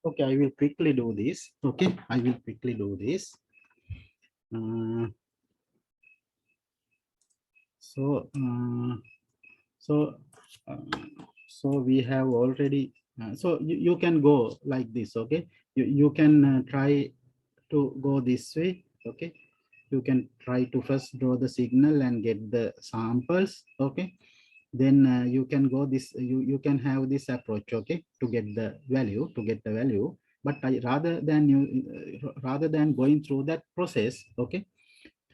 Okay, I will quickly do this. Okay, I will quickly do this. So, so, uh, so we have already. So you can go like this. Okay, you can try to go this way. Okay, you can try to first draw the signal and get the samples. Okay, then you can go this. You can have this approach. Okay, to get the value. But rather than going through that process. Okay,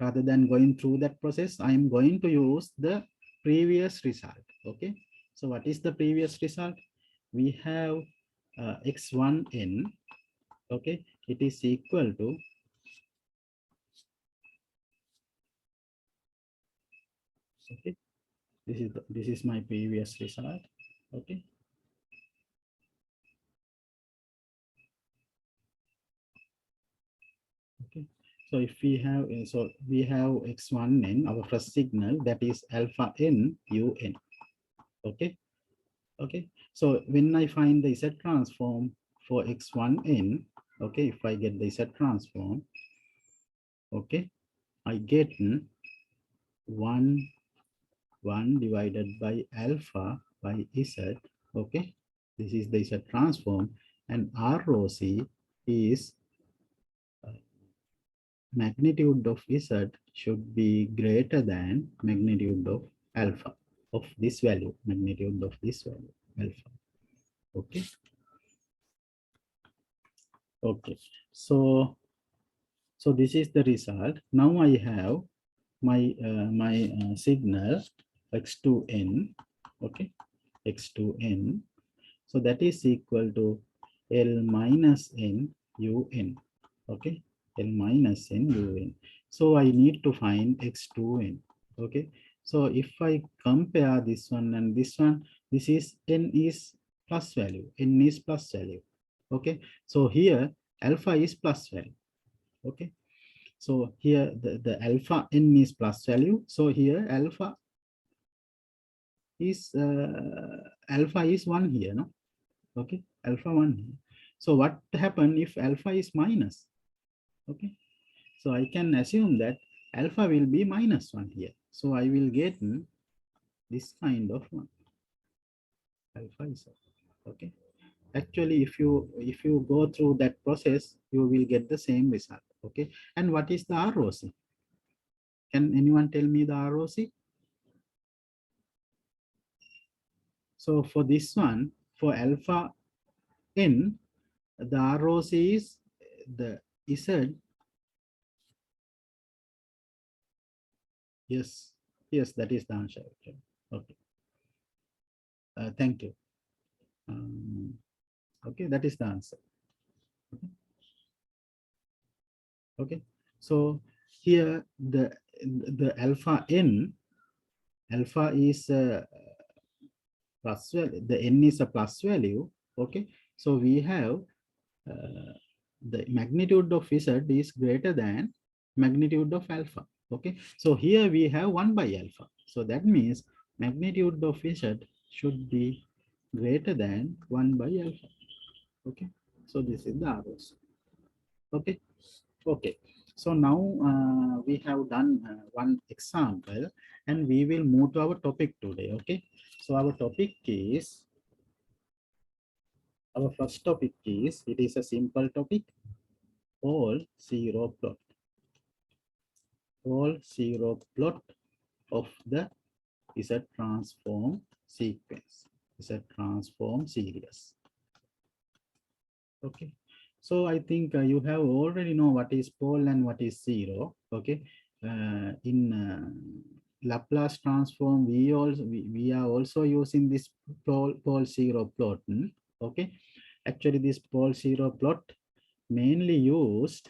rather than going through that process, I am going to use the previous result. Okay, so what is the previous result? We have x1n. Okay, it is equal to, okay, this is my previous result. Okay, okay, so if we have we have x1n, our first signal, that is alpha n un. Okay, okay, so when I find the z transform for x1n, okay, if I get the z transform, okay, I get 1 divided by alpha by z. Okay, this is the z transform, and r rho c is magnitude of z should be greater than magnitude of alpha of this value, magnitude of this value alpha. Okay, okay, so this is the result. Now I have my signal x2n. Okay, x2n, so that is equal to L minus n un. Okay, L minus n un. So I need to find x2n. Okay, so if I compare this one and this one, this is n is plus value, n is plus value. Okay, so here alpha is plus value. Okay, so here the alpha n is plus value. So here alpha is 1 here, no? Okay, alpha 1 here. So what happen if alpha is minus? Okay, so I can assume that alpha will be minus 1 here. So I will get this kind of one. Alpha is okay. Actually, if you go through that process, you will get the same result. Okay, and what is the ROC? Can anyone tell me the ROC? So for this one, for alpha n, the ROC is the Z. Yes, yes, that is the answer. Okay, okay. Thank you. Okay, that is the answer. Okay, okay. So here the alpha n, alpha is plus value, the n is a plus value. Okay, so we have uh, the magnitude of z is greater than magnitude of alpha. Okay, so here we have 1 by alpha. So that means magnitude of z should be greater than 1 by alpha. Okay, so this is the ROC. Okay, okay. So now we have done one example, and we will move to our topic today. Okay, so our topic is, our first topic is, it is a simple topic, all zero plot. All zero plot of the Z transform sequence, Z transform series. Okay, so I think you have already know what is pole and what is zero. Okay, in Laplace transform, we are also using this pole zero plot. Okay, actually this pole zero plot mainly used.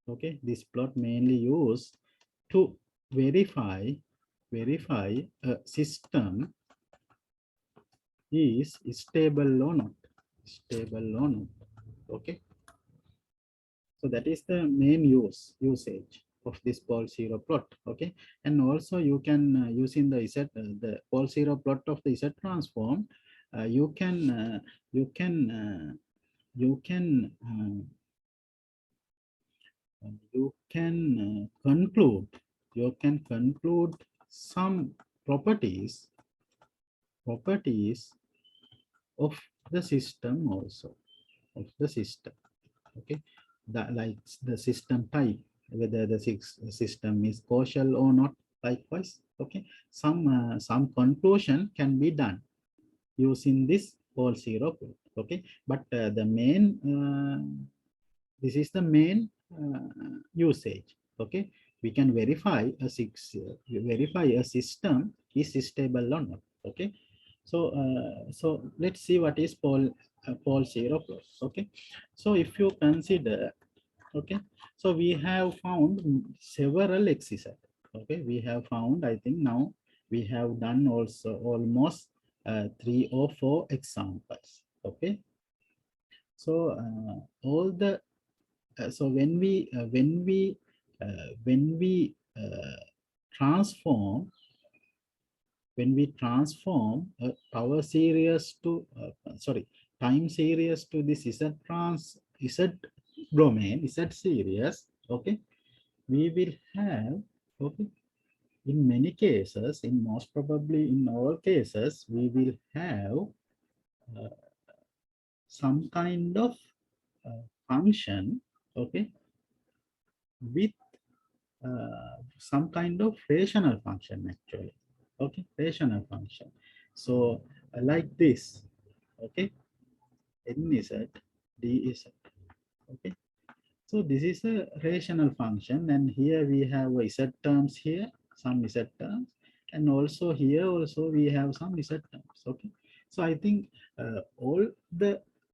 Okay, this plot mainly used to verify a system is stable or not. Stable or not. Okay, so that is the main usage of this pole zero plot. Okay, and also you can using the z the pole zero plot of the z transform, you can you can conclude, some properties of the system also, of the system. Okay, that like the system type, whether the system is causal or not. Likewise, okay, some conclusion can be done using this all zero proof. Okay, but the main this is the main usage. Okay, we can verify a system is stable or not. Okay, so let's see what is Paul zero proof. Okay, so if you consider, okay, so we have found several xz. Okay, we have found, I think now we have done also almost 3 or 4 examples. Okay, so all the so when we transform a power series to time series to this z domain, z series. Okay, we will have, okay, in many cases, in most probably in all cases, we will have uh, some kind of function, okay, with some kind of rational function actually. Okay, rational function. So like this. Okay, n is at d is at. Okay, so this is a rational function, and here we have z terms here, some z terms, and also here also we have some z terms. Okay, so I think the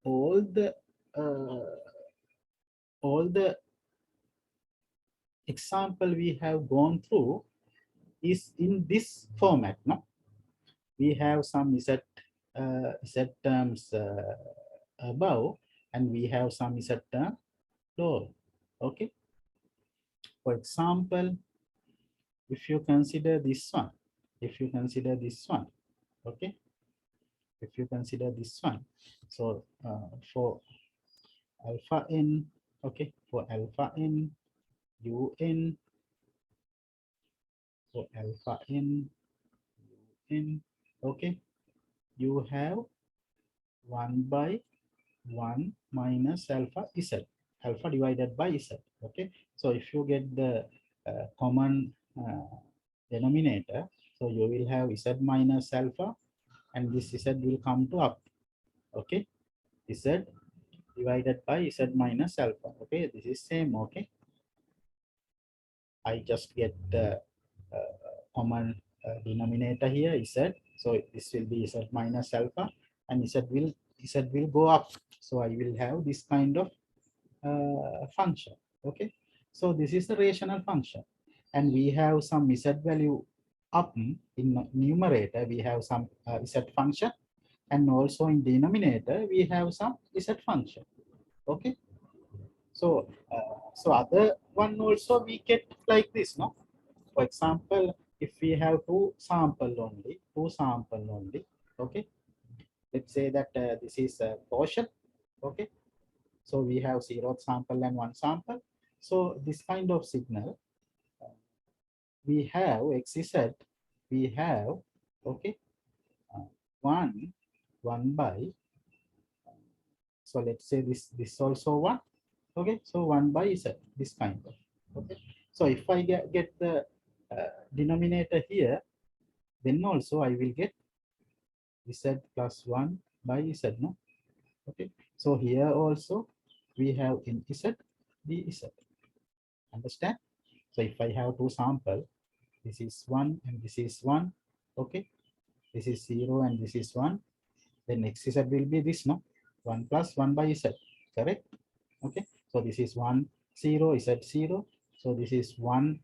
all the uh, all the example we have gone through is in this format. No, we have some z terms above, and we have some z term below. Okay, for example, if you consider this one, if you consider this one, okay, if you consider this one, so for alpha n, okay, for alpha n un, for alpha n un, okay, you have 1 by 1 minus alpha z, alpha divided by z. Okay, so if you get the common denominator, so you will have z minus alpha, and this z will come to up. Okay, z divided by z minus alpha. Okay, this is same. Okay, I just get the common denominator here z, so this will be z minus alpha, and z will go up. So I will have this kind of function. Okay, so this is the rational function, and we have some z value up in numerator. We have some z function, and also in denominator we have some z function. Okay, so so other one also we get like this. No, for example, if we have two sample only, okay, let's say that this is a portion. Okay, so we have 0th sample and 1 sample. So this kind of signal, we have xz, we have, okay, uh, 1 by, so let's say this also 1. Okay, so 1 by z, this kind of. Okay, so if I get the denominator here, then also I will get z plus 1 by z. No, okay, so here also we have in z dz. Understand? So if I have two sample, this is 1 and this is 1. Okay, this is 0 and this is 1. Then xz will be this. No, 1 plus 1 by z. Correct? Okay, so this is 1 0 z 0. So this is 1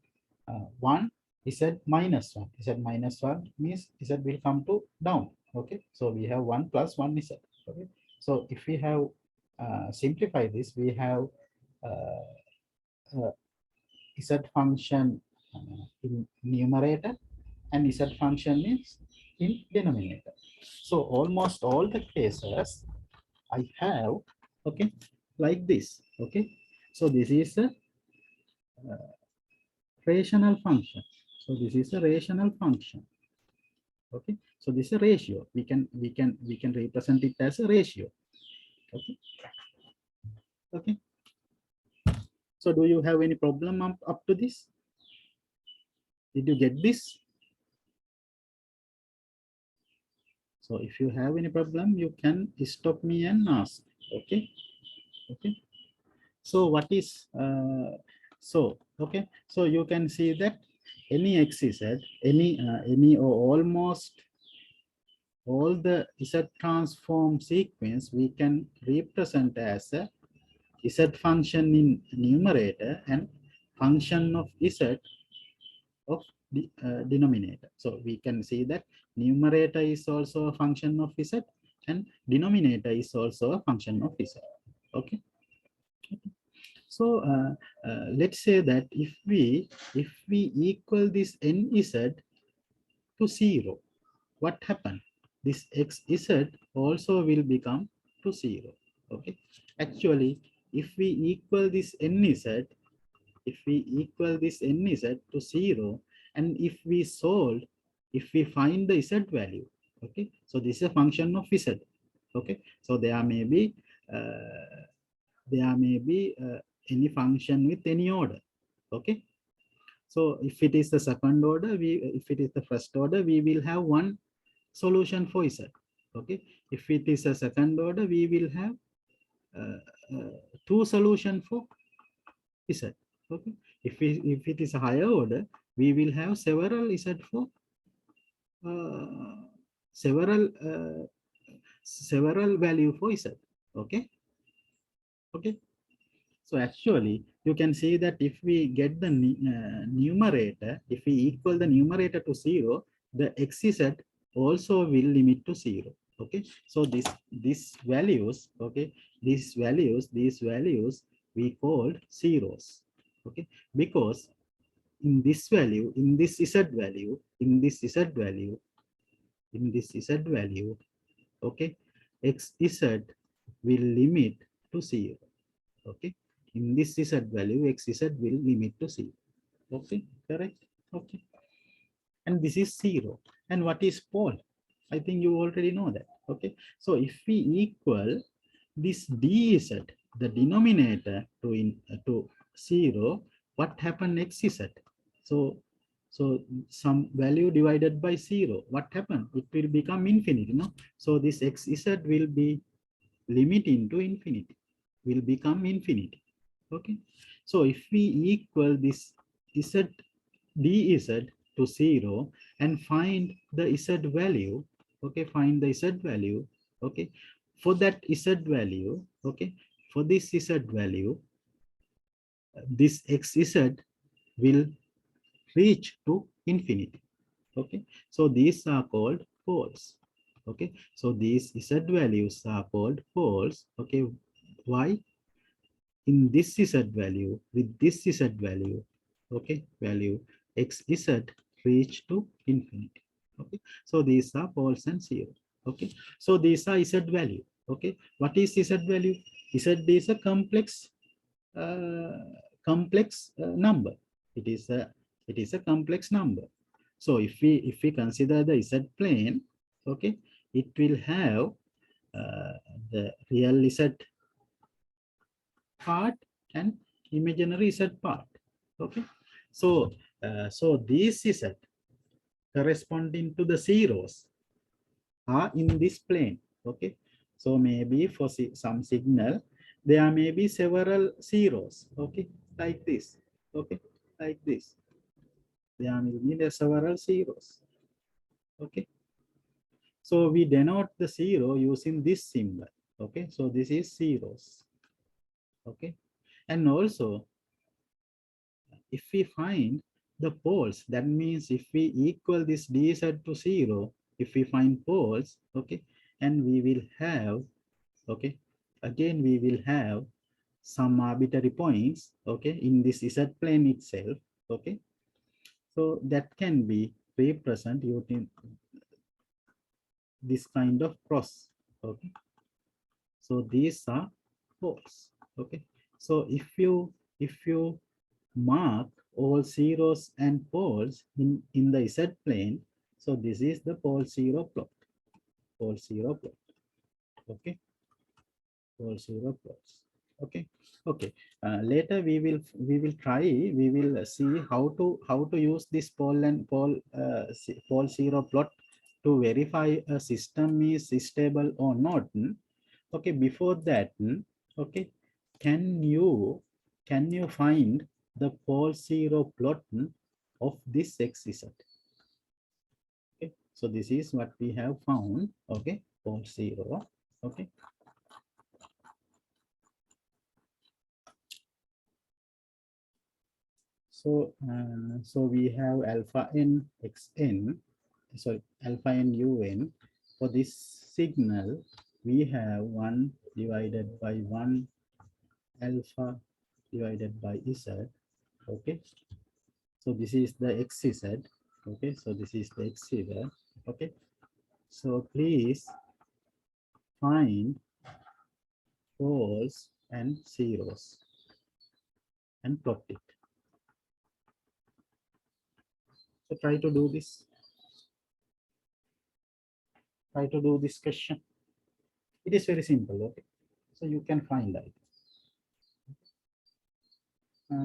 1 z minus 1. Z minus 1 means z will come to down. Okay, so we have 1 plus 1 z. Okay, so if we have simplify this, we have z function in numerator, and z function is in denominator. So almost all the cases I have, Okay, like this. Okay, so this is a rational function. So this is a rational function. Okay, so this is a ratio. We can represent it as a ratio. Okay, okay. So do you have any problem up to this? Did you get this? So if you have any problem, you can stop me and ask. Okay, okay. So what is okay? So you can see that any x is at any or almost all the Z transform sequence we can represent as a Z function in numerator and function of Z of the denominator. So we can see that numerator is also a function of Z and denominator is also a function of Z. Okay. So let's say that if we equal this nz to 0, what happened? This xz also will become to 0. Okay. Actually, if we equal this nz, if we equal this nz to 0, and if we find the z value, okay, so this is a function of z. Okay, so uh, there may be any function with any order. Okay, so if it is the second order, if it is the first order, we will have one solution for z. Okay, if it is a second order, we will have uh, two solution for z. Okay, if it is a higher order, we will have several z for uh, several uh, several value for z. Okay, okay. So actually, you can see that if we get the numerator, if we equal the numerator to 0, the xz also will limit to 0. Okay, so these values, okay, these values we called zeros. Okay, because in this value, in this z value, in this z value, in this z value, okay, xz will limit to 0. Okay, in this z value xz will limit to 0. Okay, correct. Okay, and this is 0. And what is pole? I think you already know that. Okay, so if we equal this dz, the denominator to 0, what happened xz? So some value divided by 0, what happened? It will become infinity, no? So this xz will be limit into infinity, will become infinity. Okay, so if we equal this z dz to 0 and find the z value, okay, find the z value, okay, for that z value, okay, for this z value, this xz will reach to infinity. Okay, so these are called poles. Okay, so these z values are called poles. Okay, why? In this z value, with this z value, okay, value xz reach to infinity. Okay, so these are poles and zero. Okay, so these are z value. Okay, what is z value? Z is a uh, complex number. It is a complex number. So if we consider the z plane, okay, it will have the real z part and imaginary z part. Okay, so so these z corresponding to the zeros are in this plane. Okay, so maybe for some signal there may be several zeros. Okay, like this. Okay, like this. There may be several zeros. Okay, so we denote the zero using this symbol. Okay, so this is zeros. Okay, and also if we find the poles, that means if we equal this dz to 0, if we find poles, okay, and we will have, okay, again we will have some arbitrary points, okay, in this z plane itself. Okay, so that can be represented using this kind of cross. Okay, so these are poles. Okay, so if you mark all zeros and poles in the z plane, so this is the pole zero plot. Pole zero plot. Okay, pole zero plots. Okay, okay. Later we will try, we will see how to use this pole and pole zero plot to verify a system is stable or not. Okay, before that, okay, can you find the pole zero plot of this xz? Okay, so this is what we have found. Okay, pole zero. Okay, so we have alpha n xn, sorry, alpha n un. For this signal, we have 1 divided by 1 alpha divided by z. Okay, so this is the xz. Okay, so this is the xz. Okay, so please find poles and zeros and plot it. So try to do this. Try to do this question. It is very simple. Okay, so you can find that.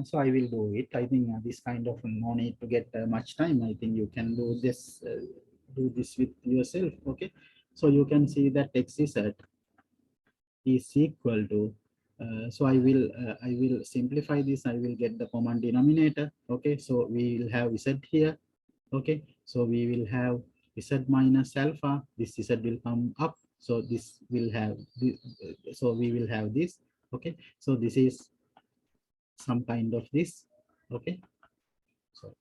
So I will do it. I think this kind of no need to get much time. I think you can do this with yourself. Okay, so you can see that xz is equal to. So I will simplify this. I will get the common denominator. Okay, so we will have z here. Okay, so we will have z minus alpha. This z will come up. So this will have this, so we will have this. Okay, so this is some kind of this. Okay, so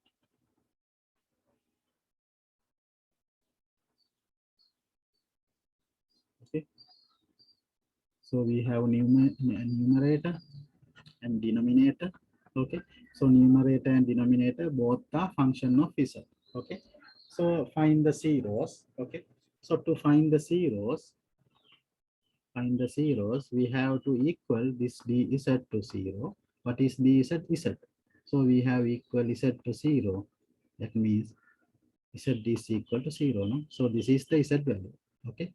okay, so we have numerator and denominator. Okay, so numerator and denominator both are function of z. Okay, so find the zeros. Okay, so to find the zeros, we have to equal this dz to 0. What is dz? Z. So we have equal z to 0. That means z is equal to 0. No, so this is the z value. Okay,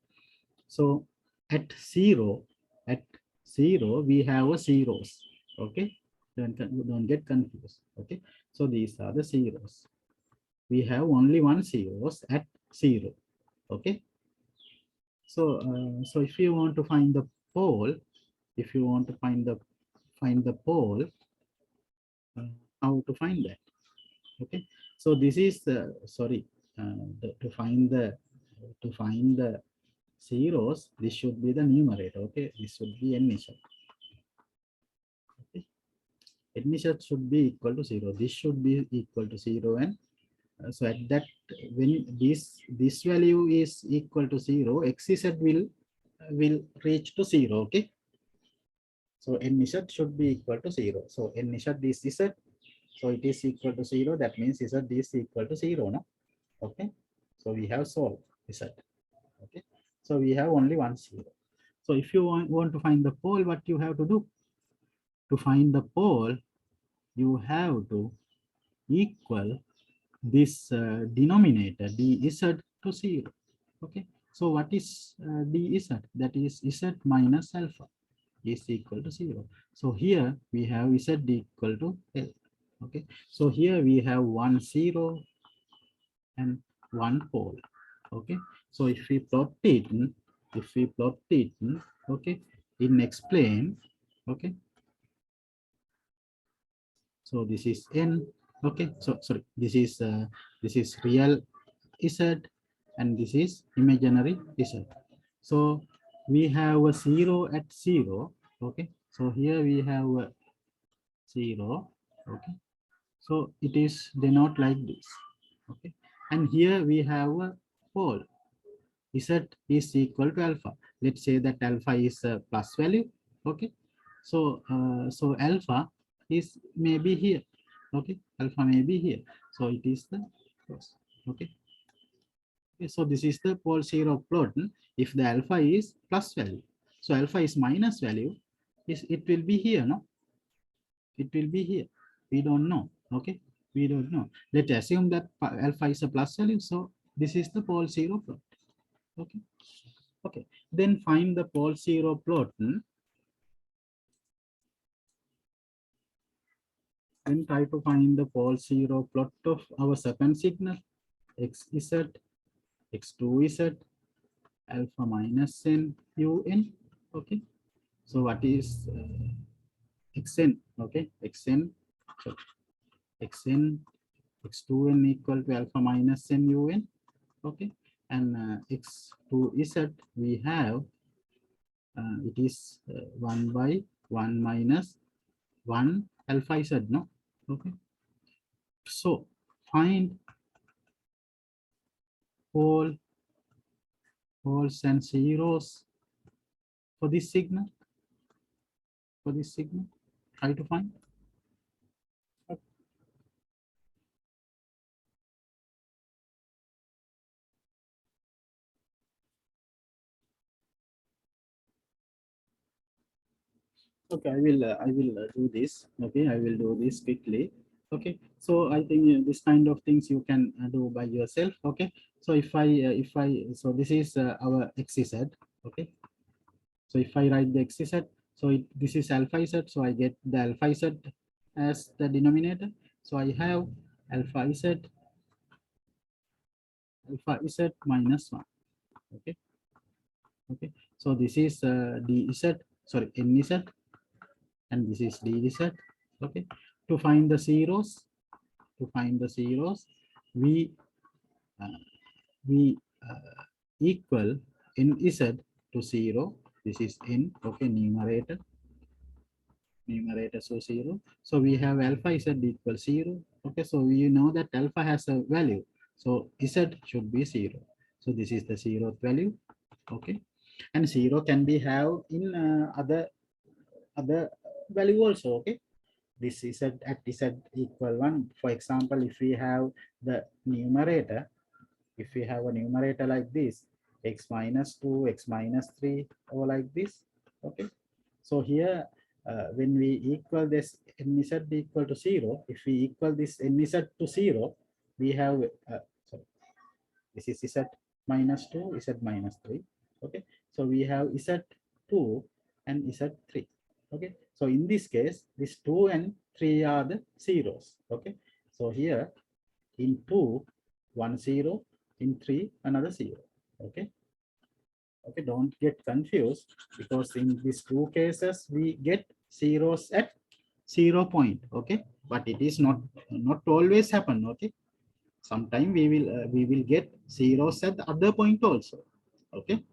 so at 0, at 0 we have a zeros. Okay, don't get confused. Okay, so these are the zeros. We have only one zeros at 0. Okay, so if you want to find the pole, if you want to find the pole, uh, how to find that? Okay, so this is sorry, to find the zeros, this should be the numerator. Okay, this should be n initial. Okay, n initial should be equal to 0. This should be equal to 0, and so at that, when this value is equal to 0, xz will reach to 0. Okay, so n initial should be equal to 0. So n initial is z, so it is equal to 0. That means z is equal to 0. No, okay, so we have solved z. Okay, so we have only one 0. So if you want to find the pole, what you have to do? To find the pole, you have to equal this denominator dz to 0. Okay, so what is dz? That is z minus alpha is equal to 0. So here we have z equal to L. Okay, so here we have 1 0 and 1 pole. Okay, so if we plot it, okay, in explain. Okay, so this is n. Okay, so sorry, this is real z, and this is imaginary z. So we have a 0 at 0. Okay, so here we have a 0. Okay, so it is denote like this. Okay, and here we have a pole. Z is equal to alpha. Let's say that alpha is a plus value. Okay, so alpha is maybe here. Okay, alpha may be here. So it is the plus. Okay, so this is the pole zero plot if the alpha is plus value. So alpha is minus value. is it will be here, no? It will be here. We don't know. Okay, we don't know. Let's assume that alpha is a plus value. So this is the pole zero plot. Okay. Okay. Then find the pole zero plot. Then try to find the pole zero plot of our second signal. XZ, X2Z, alpha minus n, un. Okay. So what is xn? Okay. Xn. So xn, x2n equal to alpha minus n un. Okay, and x2z we have it is 1 by 1 minus 1 alpha z, no? Okay, so find poles and zeros for this signal. Try to find. Okay, I will do this. Okay, I will do this quickly. Okay, so I think this kind of things you can do by yourself. Okay, so so this is our xz. Okay, so if I write the xz, so this is alpha z, so I get the alpha z as the denominator. So I have alpha z minus 1. Okay, okay. So this is dz, sorry, nz, and this is dz. Okay, to find the zeros, we uh, we equal nz to 0. This is n. Okay, numerator so 0. So we have alpha z equals 0. Okay, so we know that alpha has a value, so z should be 0. So this is the 0th value. Okay, and 0 can be have in other value also. Okay, this z at z equal 1. For example, if we have the numerator, if we have a numerator like this, x minus 2, x minus 3, or like this. Okay, so here when we equal this nz equal to 0, if we equal this nz to 0, we have sorry, this is z minus 2, z minus 3. Okay, so we have z2 and z3. Okay, so in this case, this 2 and 3 are the zeros. Okay, so here in 2, 1 0, in 3 another 0. Okay, okay, don't get confused, because in these two cases we get zeros at 0 point. Okay, but it is not always happen. Okay, sometime we will get zeros at the other point also. Okay,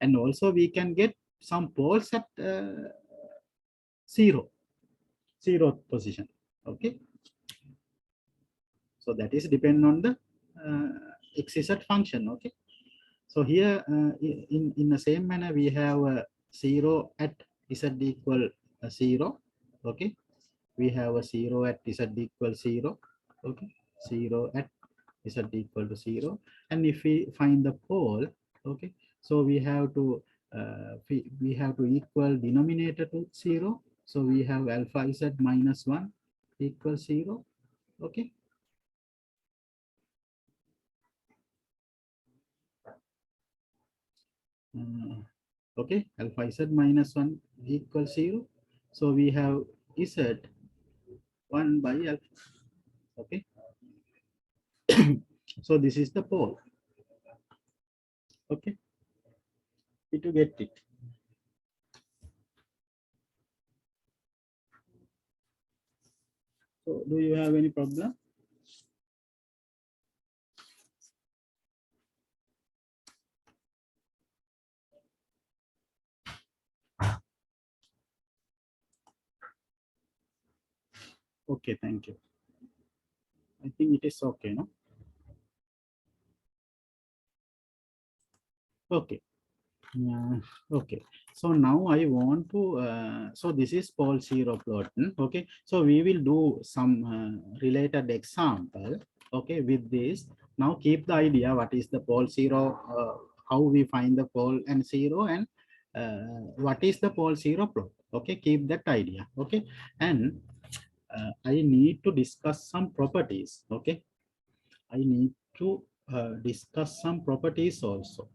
and also we can get some poles at 0 position. Okay, so that is depend on the xz function. Okay, so here in the same manner we have 0 at z equal 0. Okay, we have a 0 at z equal 0. Okay, 0 at z equal to 0. And if we find the pole, okay, so we have to equal denominator to 0. So we have alpha z minus 1 equals 0. Okay, okay, alpha z minus 1 equals 0. So we have z 1 by alpha. Okay, so this is the pole. Okay, did you get it? So do you have any problem? Okay, thank you. I think it is okay, no? Okay. Okay, so now I want to so this is pole zero plot. Okay, so we will do some related example. Okay, with this, now keep the idea what is the pole zero, how we find the pole and zero, and what is the pole zero plot. Okay, keep that idea. Okay, and I need to discuss some properties. Okay, I need to discuss some properties also.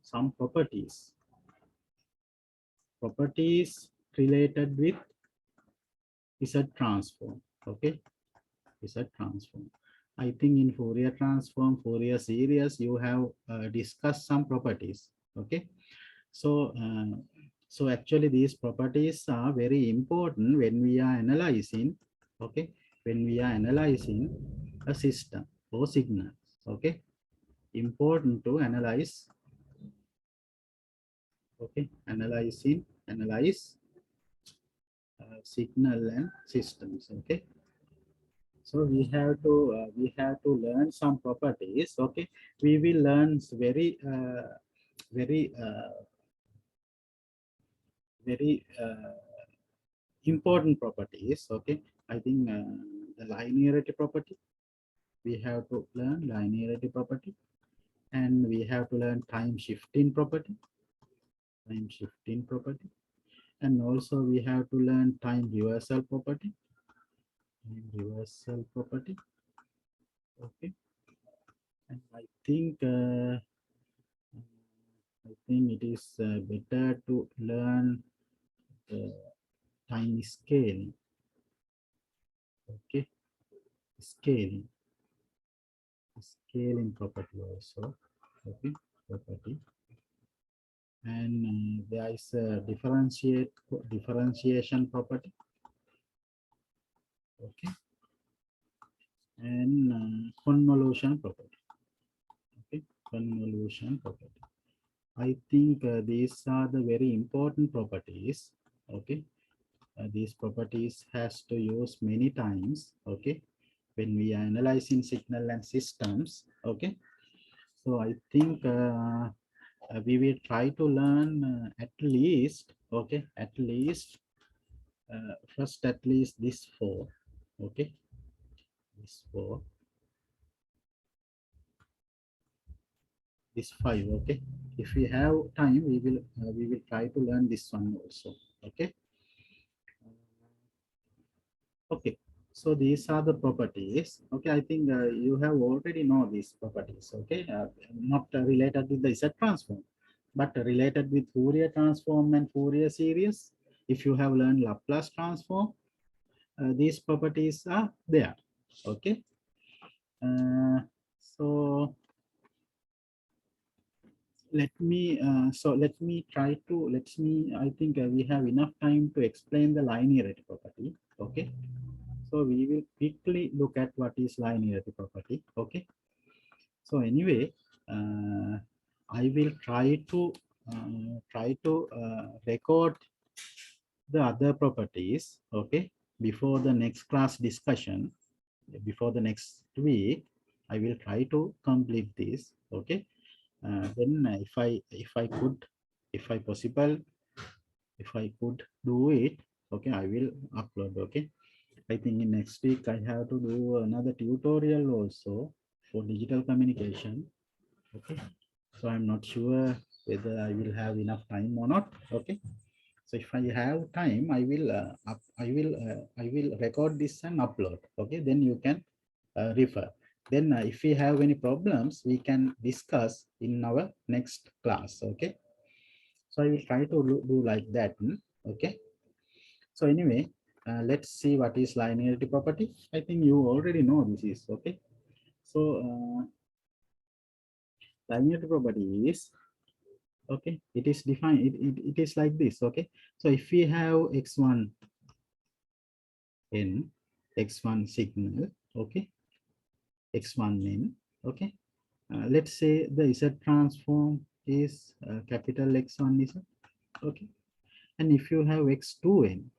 Some properties related with Z transform. Okay, Z transform. I think in Fourier transform, Fourier series, you have discussed some properties. Okay, so so actually these properties are very important when we are analyzing. Okay, when we are analyzing a system or signal. Okay, important to analyze. Okay, analyze signal and systems. Okay, so we have to learn some properties. Okay, we will learn very very important properties. Okay, I think the linearity property, we have to learn linearity property, and we have to learn time shifting property, and also we have to learn time reversal property. Okay, and I think it is better to learn uh, time scaling. Okay, scaling scaling property also. Okay, property, and there is a differentiation property. Okay, and convolution property. Okay, convolution property. I think these are the very important properties. Okay, these properties has to use many times. Okay, when we are analyzing signal and systems. Okay, so I think we will try to learn at least. Okay, at least first at least this four. Okay, this four, this five. Okay, if we have time, we will try to learn this one also. Okay, okay, so these are the properties. Okay, I think you have already know these properties. Okay, not related with the Z transform, but related with Fourier transform and Fourier series. If you have learned Laplace transform, these properties are there. Okay, uh, so let me try to I think we have enough time to explain the linearity property. Okay, so we will quickly look at what is linearity property. Okay, so anyway, uh, I will try to record the other properties. Okay, before the next class discussion, before the next week, I will try to complete this. Okay, then if I could, if I possible, if I could do it, okay, I will upload. Okay, I think in next week I have to do another tutorial also for digital communication. Okay, so I'm not sure whether I will have enough time or not. Okay, so if I have time, I will record this and upload. Okay, then you can refer. Then if we have any problems, we can discuss in our next class. Okay, so I will try to do like that. Okay, so anyway, let's see what is linearity property. I think you already know this is. Okay, so linearity property is, okay, it is defined, it is like this. Okay, so if we have x1 n, x1 signal, okay, x1 n, okay, let's say the Z transform is capital X1 Z. Okay, and if you have x2 n,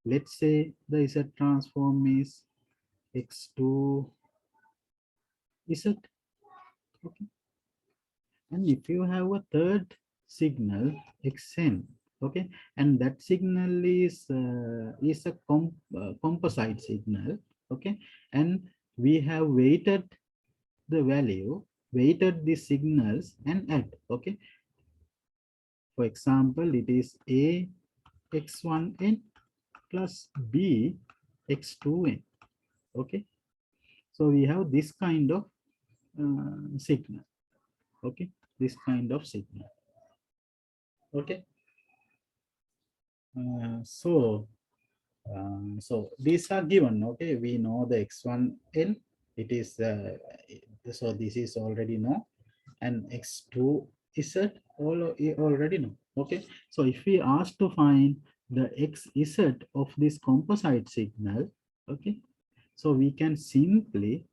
let's say the Z transform is x2 Z. Okay, and if you have a third signal xn, okay, and that signal is a composite signal. Okay, and we have weighted the value, weighted the signals and add. Okay, For example, it is A x1n plus B x2n. Okay, so we have this kind of signal. Okay, this kind of signal. Okay, so these are given. Okay, we know the x1n, it is so this is already known, and x2 z already know. Okay, so if we ask to find the xz of this composite signal, okay, so we can simply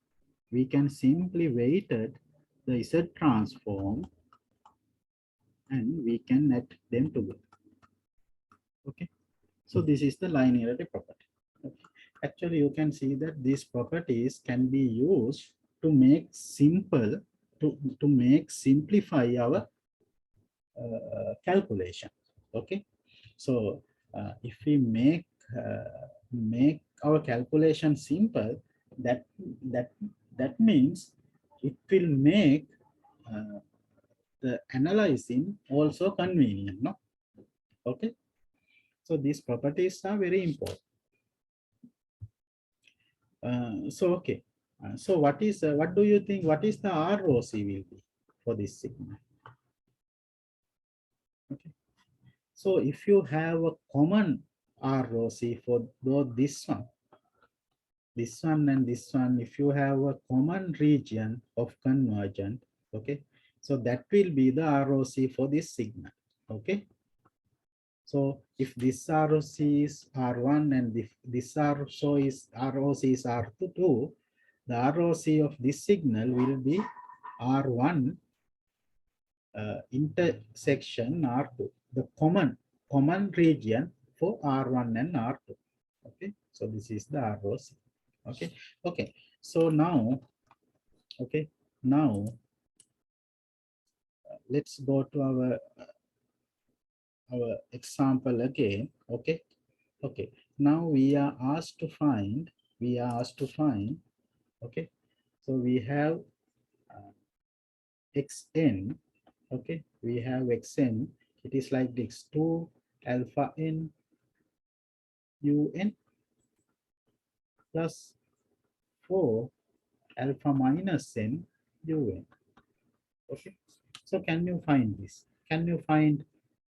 weighted the z transform and we can net them together. Okay, so this is the linearity property. Okay. Actually, you can see that these properties can be used to make simple, to make simplify our calculation. Okay, so if we make our calculation simple, that that that means it will make uh, the analyzing also convenient, no? Okay, so these properties are very important. Okay. So what do you think? What is the ROC will be for this signal? Okay. So if you have a common ROC for both this one and this one, if you have a common region of convergent, okay, so that will be the ROC for this signal. Okay. So if this ROC is R1 and if this ROC is R2, the ROC of this signal will be R1 intersection R2, the common region for R1 and R2. Okay, so this is the ROC. Okay, okay. So now, okay, now let's go to our example again. Okay, okay. Now we are asked to find. Okay, so we have xn. Okay, we have xn. It is like this: 2 alpha n un plus 4 alpha minus n un. Okay, so can you find this? Can you find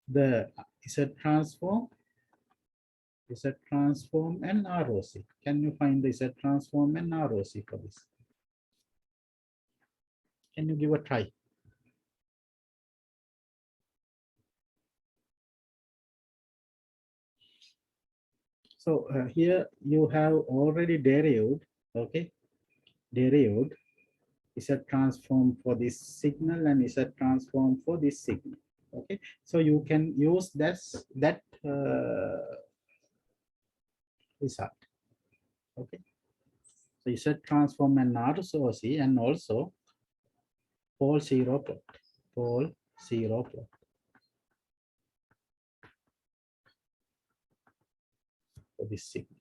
the Z transform and ROC? Can you find the Z transform and ROC for this? Can you give a try? So here you have already derived, okay, derived Z transform for this signal and Z transform for this signal. Okay, so you can use that result. Okay, so Z transform and ROC and also pole zero plot, pole zero plot for this signal.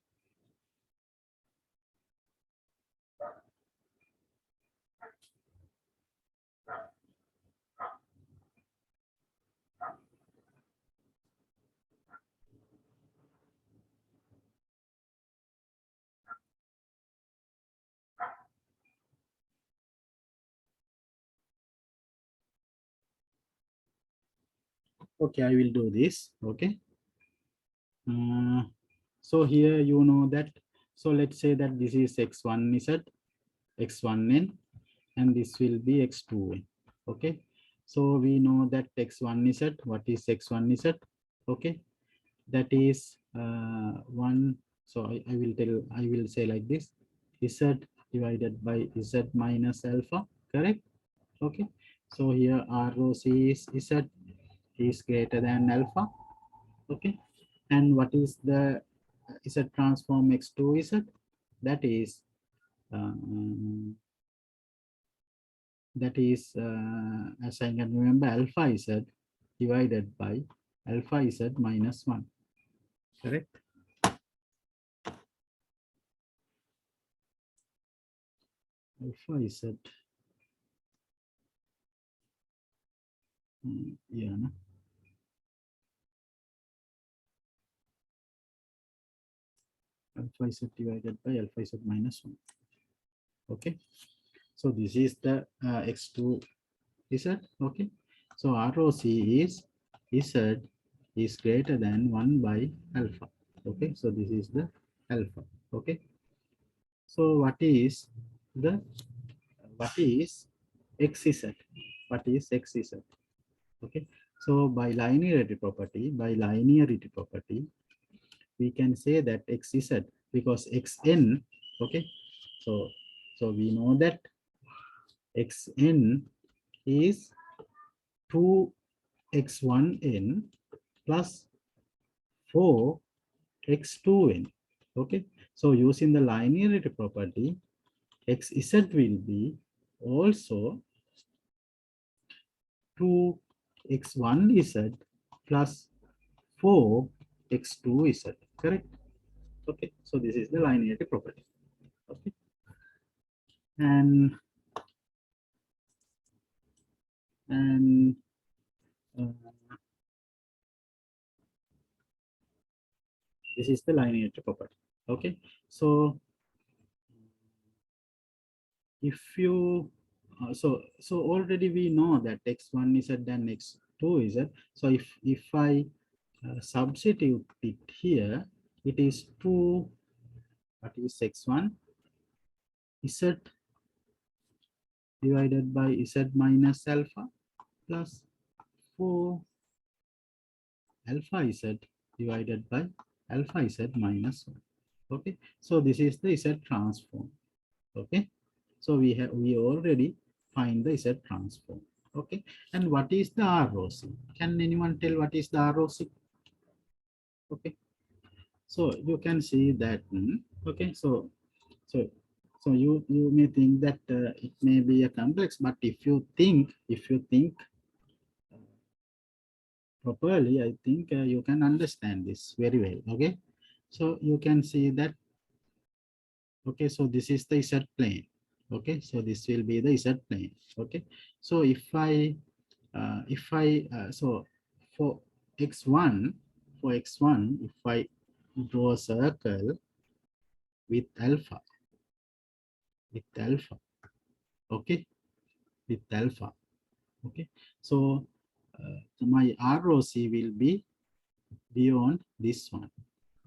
Okay, I will do this. Okay. So here you know that. So let's say that this is x1z, x1n, and this will be x2n. Okay. So we know that x1z. What is x1z? Okay. That is 1. So I will say like this: z divided by z minus alpha. Correct. Okay. So here ROC is z is greater than alpha. Okay, and what is the Z transform x2 Z? That is as I can remember, alpha Z divided by alpha Z minus 1. Correct. Alpha Z. Yeah. No? alpha z divided by alpha z minus 1. Okay, so this is the x2 z. Okay, so ROC is z is greater than 1 by alpha. Okay, so this is the alpha. Okay, so what is xz? What is xz? Okay, so by linearity property we can say that xz, because xn, okay, so we know that xn is 2x1n plus 4x2n. Okay, so using the linearity property, xz will be also 2x1z plus 4x2z. Correct? Okay, so this is the linearity property. Okay, and uh, this is the linearity property. Okay, so if you so already we know that x1 is and x2 is. So if I substitute it here, it is 2, what is x1 z divided by z minus alpha plus 4 alpha z divided by alpha z minus 1. Okay, so this is the z transform. Okay, so we already find the z transform. Okay, and what is the ROC? Can anyone tell what is the ROC? Okay, so you can see that. Okay, so you may think that it may be a complex, but if you think properly, I think you can understand this very well. Okay, so you can see that. Okay, so this is the z plane. Okay, so this will be the z plane. Okay, so so for x1 if I draw a circle with alpha, okay, with alpha. Okay, so my ROC will be beyond this one.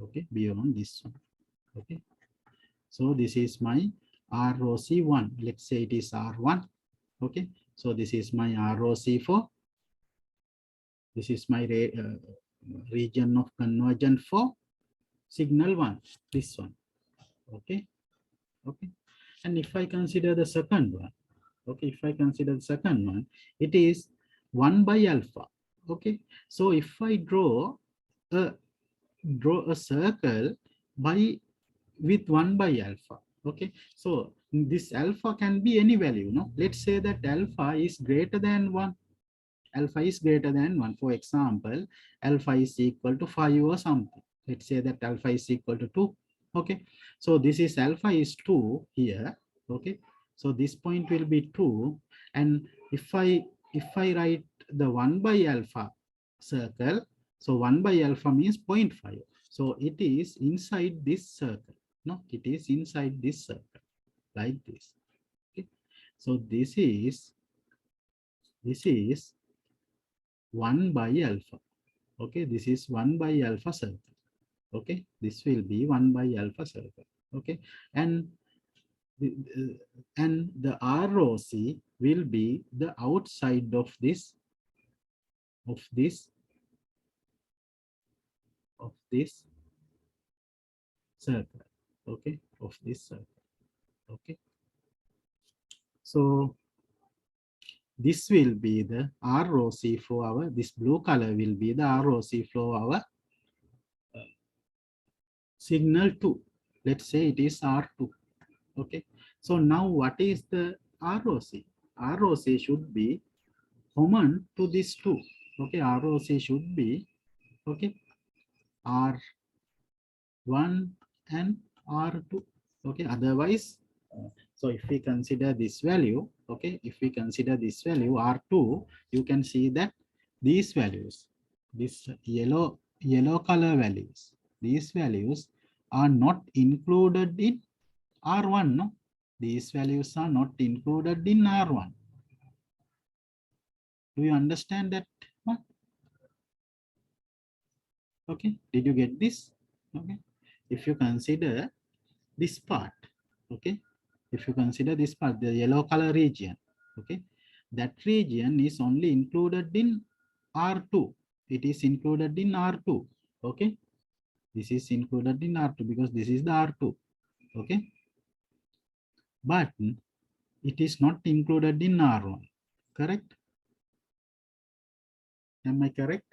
Okay, beyond this one. Okay, so this is my ROC1. Let's say it is R1. Okay, so this is my ROC4. This is my region of convergence for signal 1. This one. Okay, okay. And if I consider the second one, okay, if I consider the second one, it is 1 by alpha. Okay, so if I draw a circle by with 1 by alpha. Okay, so this alpha can be any value. No, let's say that alpha is greater than 1. Alpha is greater than 1. For example, alpha is equal to 5 or something. Let's say that alpha is equal to 2. Okay, so this is alpha is 2 here. Okay, so this point will be 2, and if I write the 1 by alpha circle, so 1 by alpha means 0.5. So it is inside this circle. No, it is inside this circle, like this. Okay, so this is 1 by alpha. Okay, this is 1 by alpha circle. Okay, this will be 1 by alpha circle. Okay, and the ROC will be the outside of this circle. Okay, of this circle. Okay, so this will be the ROC for our, this blue color will be the ROC for our signal 2. Let's say it is R2. Okay, so now what is the ROC? ROC should be common to these two. Okay, ROC should be, okay, R1 and R2. Okay, otherwise, so if we consider this value, okay, if we consider this value R2, you can see that these values, this yellow color values, these values are not included in R1. No, these values are not included in R1. Do you understand that one? Okay, did you get this? Okay, if you consider this part, okay, if you consider this part, the yellow color region, okay, that region is only included in R2. It is included in R2. Okay, this is included in R2 because this is the R2. Okay, but it is not included in R1. Correct? Am I correct?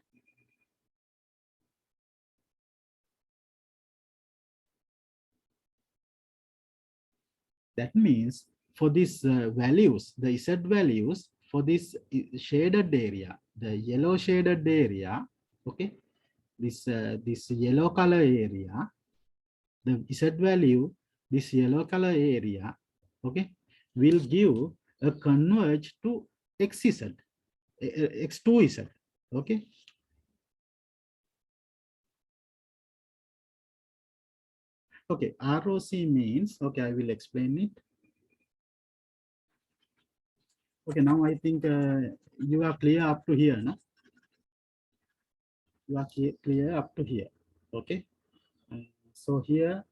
That means for these values, the Z values for this shaded area, the yellow shaded area, okay, this yellow color area, the Z value, this yellow color area, okay, will give a converge to XZ, X2Z, okay. Okay, ROC means, okay, I will explain it. Okay, now I think you are clear up to here, no? You are clear up to here, okay? So here,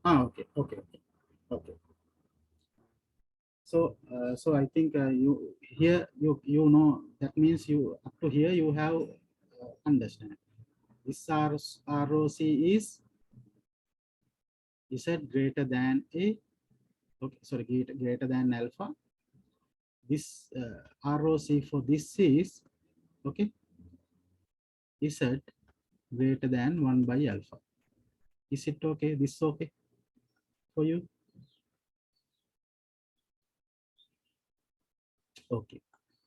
okay, okay, okay, okay. So I think you here you know that means you up to here you have understand. This ROC is it greater than a, okay, sorry, greater than alpha. This ROC for this is, okay, is it greater than 1 by alpha. Is it okay? This okay for you? Okay.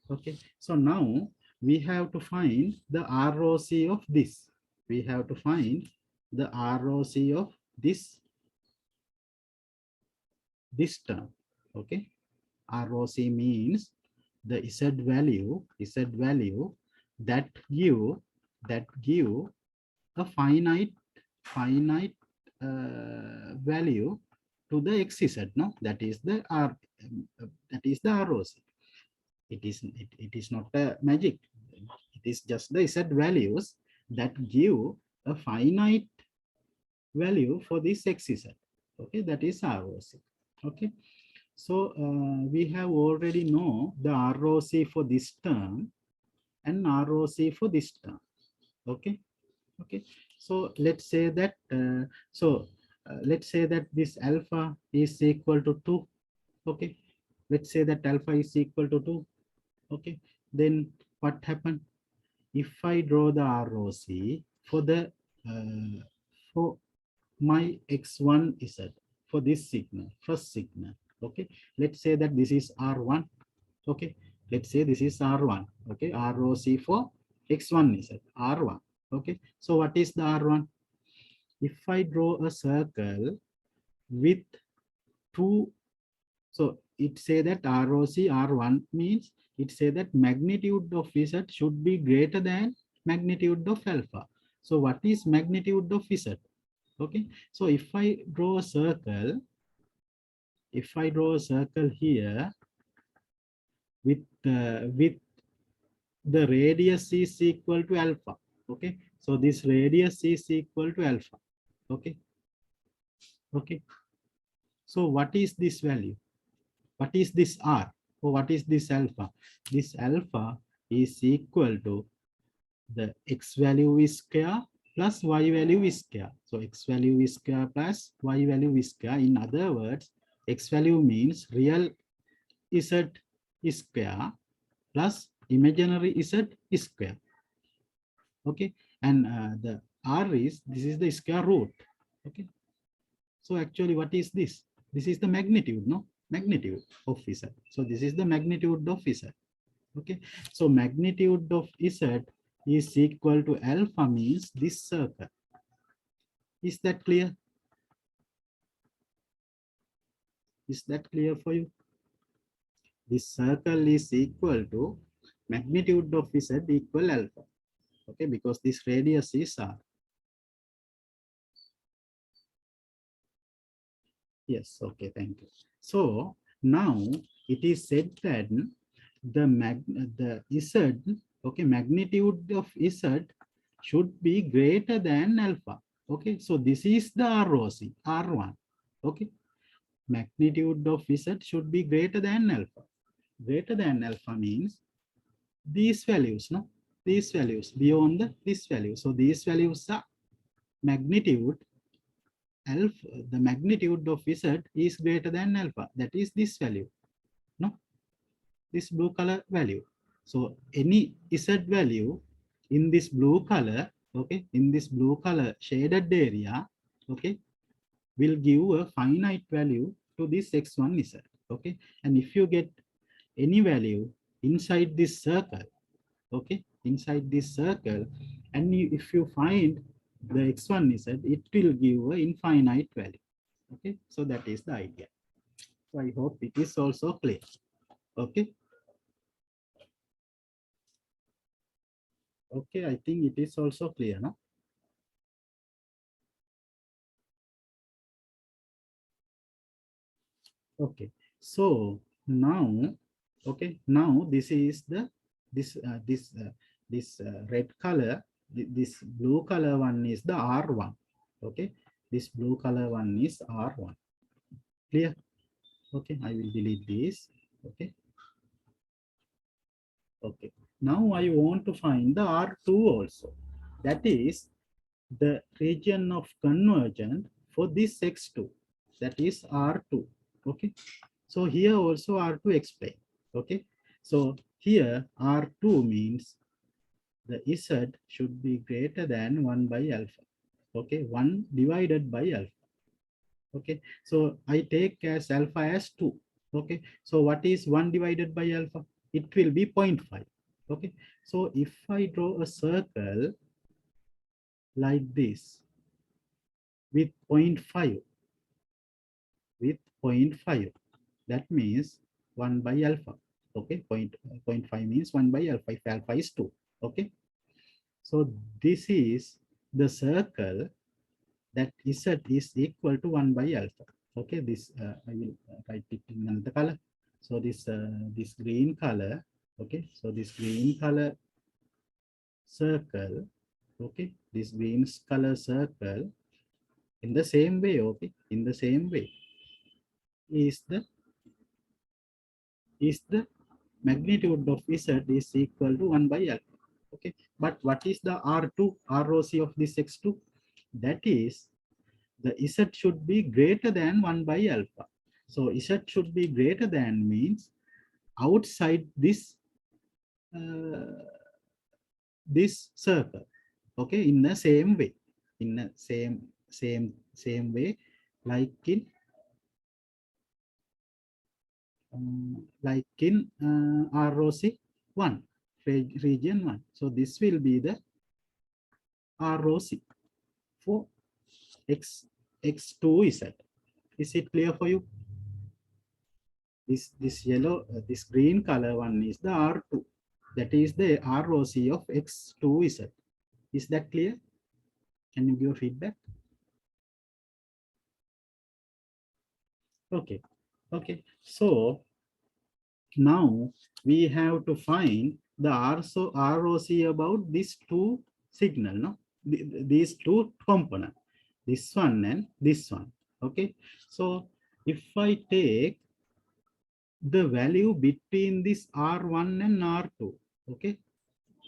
Okay. So now we have to find the ROC of this. We have to find the ROC of this term. Okay. ROC means the Z value that give a finite value to the XZ. No, that is the that is the ROC. It is not a magic. It is just the Z values that give a finite value for this XZ. Okay, that is ROC. Okay, so we have already know the ROC for this term and ROC for this term. Okay, okay. So let's say that let's say that this alpha is equal to 2. Okay, let's say that alpha is equal to 2. Okay, then what happened if I draw the ROC for the for my x1 Z for this signal, first signal. Okay, let's say that this is R1. Okay, let's say this is R1. Okay, ROC for x1 Z, R1. Okay, so what is the R1? If I draw a circle with two, so it say that ROC R1 means it say that magnitude of Z should be greater than magnitude of alpha. So what is magnitude of Z? Okay, so if I draw a circle, here with the radius is equal to alpha. Okay, so this radius is equal to alpha. Okay, okay. So what is this value? What is this R? Or what is this alpha? This alpha is equal to the x value is square plus y value is square. So x value is square plus y value is square. In other words, x value means real Z is square plus imaginary Z is square. Okay, and the R is, this is the square root. Okay, so actually what is this? This is the magnitude, no? Magnitude of Z. So this is the magnitude of Z. Okay, so magnitude of Z is equal to alpha means this circle. Is that clear? Is that clear for you? This circle is equal to magnitude of z equal alpha. Okay, because this radius is r. Yes, okay, thank you. So now it is said that the z, okay, magnitude of z should be greater than alpha. Okay, so this is the ROC, R1. Okay, magnitude of z should be greater than alpha. Greater than alpha means these values, no? These values beyond this value. So these values are magnitude alpha. The magnitude of z is greater than alpha. That is this value, no? This blue color value. So any z value in this blue color, okay, in this blue color shaded area, okay, will give a finite value to this x1 z. Okay, and if you get any value inside this circle, okay, inside this circle, and if you find the x1 z, it will give an infinite value. Okay, so that is the idea. So I hope it is also clear. Okay, okay, I think it is also clear, no? Okay, so now, okay, now this is the this red color, this blue color one is the R1. Okay, this blue color one is R1. Clear? Okay, I will delete this. Okay, okay. Now I want to find the R2 also. That is the region of convergence for this x2. That is R2. Okay. So here also R2 explain. Okay. So here R2 means the Z should be greater than 1 by alpha. Okay. 1 divided by alpha. Okay. So I take as alpha as 2. Okay. So what is 1 divided by alpha? It will be 0.5. Okay. So if I draw a circle like this with 0.5, with 0.5, that means 1 by alpha. Okay, 0.5 means 1 by alpha if alpha is 2. Okay, so this is the circle that z is equal to 1 by alpha. Okay, this I will write it in another color. So this green color, okay, so this green color circle, okay, this green color circle, in the same way, okay, in the same way is the magnitude of z is equal to 1 by alpha. Okay, but what is the R2, ROC of this x2? That is the z should be greater than 1 by alpha. So z should be greater than means outside this this circle. Okay, in the same way, in the same way, like in ROC 1, region 1. So this will be the ROC for x2z. Is it clear for you? This yellow, this green color one is the R2. That is the ROC of x2z. Is that clear? Can you give feedback? Okay. Okay. So now we have to find the ROC about these two signal, no? These two components, this one and this one. Okay. So if I take the value between this R1 and R2, okay,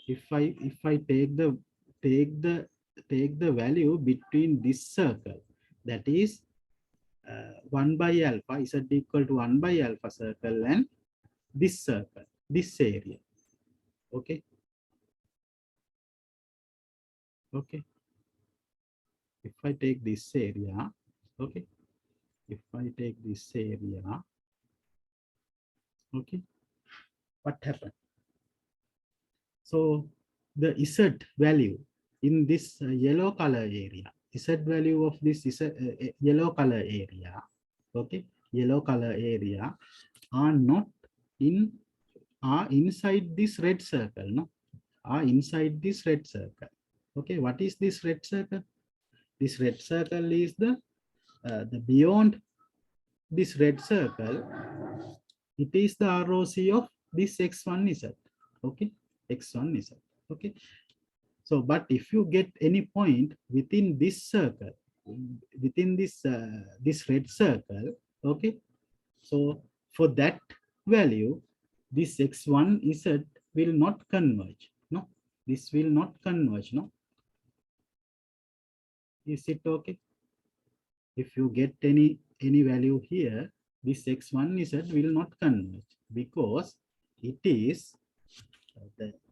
if I take the value between this circle, that is 1 by alpha, is equal to 1 by alpha circle, and this circle, this area. Okay, okay, if I take this area, okay, if I take this area, okay, what happened? So the Z value in this yellow color area, Z value of this yellow color area, okay, yellow color area are not in are inside this red circle, no? Are inside this red circle. Okay, what is this red circle? This red circle is the beyond this red circle, it is the ROC of this x1z. Okay, x1z. Okay, so but if you get any point within this circle, within this red circle, okay, so for that value, this x1z will not converge. No, this will not converge. No, is it okay? If you get any value here, this x1z will not converge because it is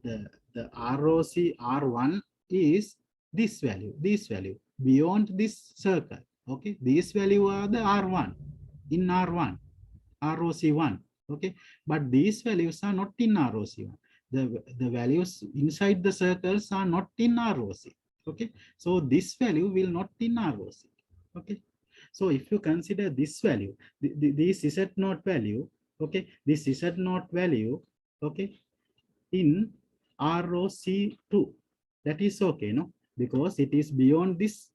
the ROC R1 is this value beyond this circle. Okay, these value are the R1 in R1, ROC1. Okay, but these values are not in ROC1. The values inside the circles are not in ROC. Okay, so this value will not in ROC. Okay, so if you consider this value, this Z0 value, okay, this Z0 value, okay, in ROC2, that is okay, no, because it is beyond this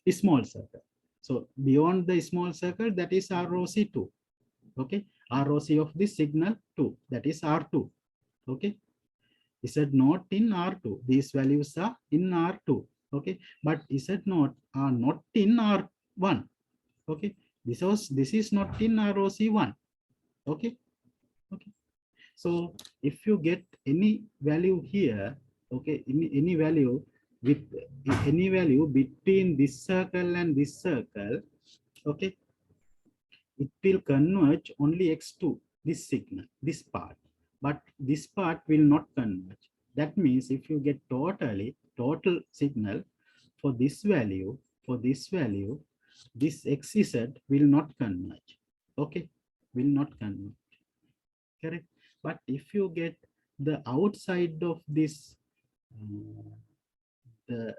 small circle. So beyond the small circle, that is ROC2. Okay, ROC of this signal 2, that is R2. Okay, Z0 in R2, these values are in R2. Okay, but Z0 are not in R1. Okay, this is not in ROC1. Okay, okay. So if you get any value here, okay, any value with any value between this circle and this circle, okay, it will converge only x2, this signal, this part, but this part will not converge. That means if you get total signal for this value, this xz will not converge. Okay, will not converge. Correct. But if you get the outside of this the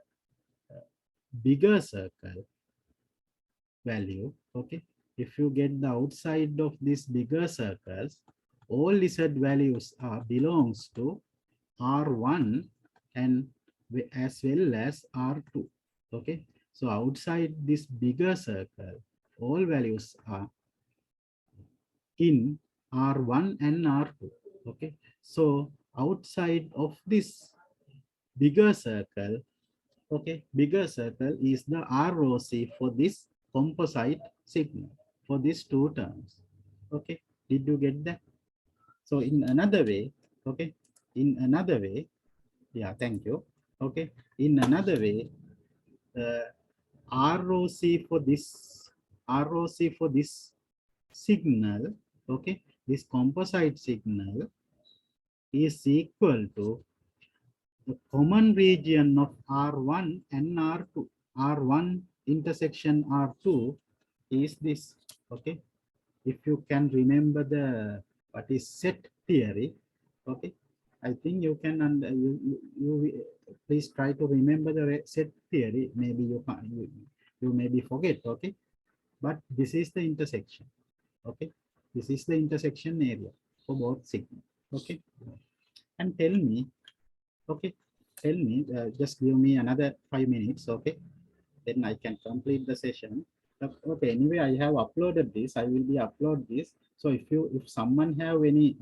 bigger circle value, okay, if you get the outside of these bigger circles, all z values are belongs to R1 and as well as R2. Okay, so outside this bigger circle, all values are in R1 and R2. Okay, so outside of this bigger circle, okay, bigger circle is the ROC for this composite signal for these two terms. Okay, did you get that? So in another way, okay, in another way, yeah, thank you. Okay, in another way, ROC for this signal, okay, this composite signal is equal to the common region of R1 and R2. R1 intersection R2 is this. Okay, if you can remember the what is set theory, okay, I think you can you please try to remember the set theory. Maybe you maybe forget. Okay, but this is the intersection. Okay, this is the intersection area for both signals. Okay, and tell me, okay, tell me, just give me another 5 minutes. Okay, then I can complete the session. Okay, anyway, I have uploaded this. I will be upload this. So if someone have any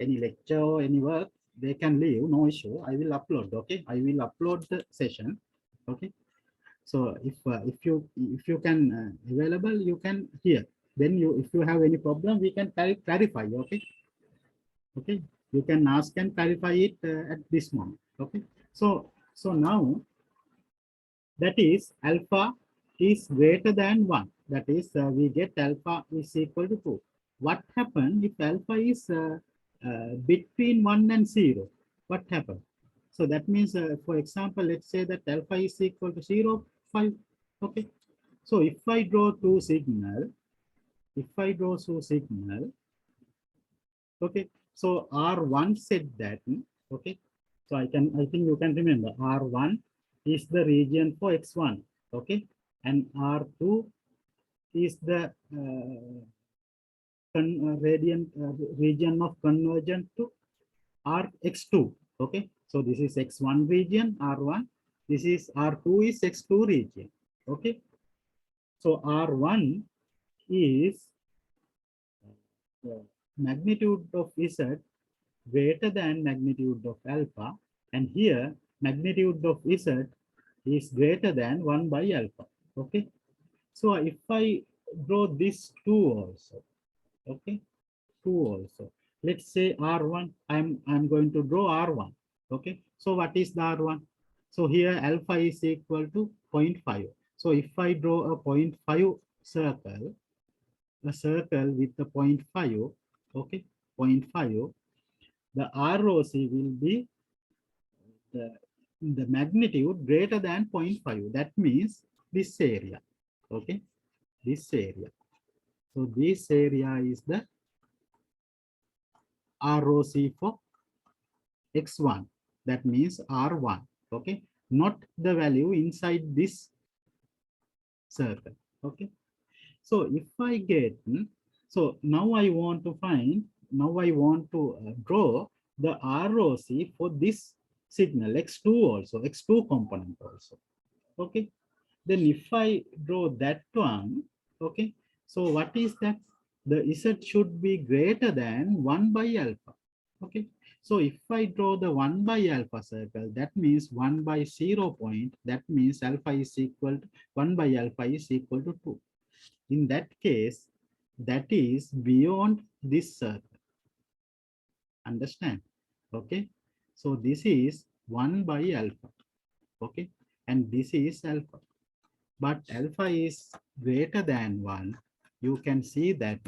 lecture or any work, they can leave, no issue. I will upload. Okay, I will upload the session. Okay, so if you can available, you can hear. Then if you have any problem, we can clarify. Okay, okay, you can ask and clarify it at this moment. Okay, so now that is alpha is greater than 1. That is, we get alpha is equal to 2. What happens if alpha is between 1 and 0? What happens? So that means, for example, let's say that alpha is equal to 0, 5. Okay. So if I draw two signal, okay. So R1 said that, okay. So I think you can remember R1 is the region for X1, okay, and R2 is the region of convergence to Rx2. Okay, so this is X1 region, R1. This is R2 is X2 region. Okay, so R1 is magnitude of Z greater than magnitude of alpha, and here magnitude of Z is greater than 1 by alpha. Okay, so if I draw this 2 also, okay, 2 also, let's say R1, I'm going to draw R1. Okay, so what is the R1? So here alpha is equal to 0.5. So if I draw a 0.5 circle, a circle with the 0.5, okay, 0.5, the ROC will be the, the magnitude greater than 0.5. That means this area, okay, this area. So this area is the ROC for X1. That means R1, okay, not the value inside this circle, okay. So if I get, so now I want to find, now I want to draw the ROC for this signal X2 also, X2 component also. Okay. Then if I draw that one, okay. So what is that? The Z should be greater than 1 by alpha. Okay. So if I draw the 1 by alpha circle, that means 1 by 0 point, that means alpha is equal to 1 by alpha is equal to 2. In that case, that is beyond this circle. Understand? Okay. So this is 1 by alpha. Okay. And this is alpha. But alpha is greater than 1. You can see that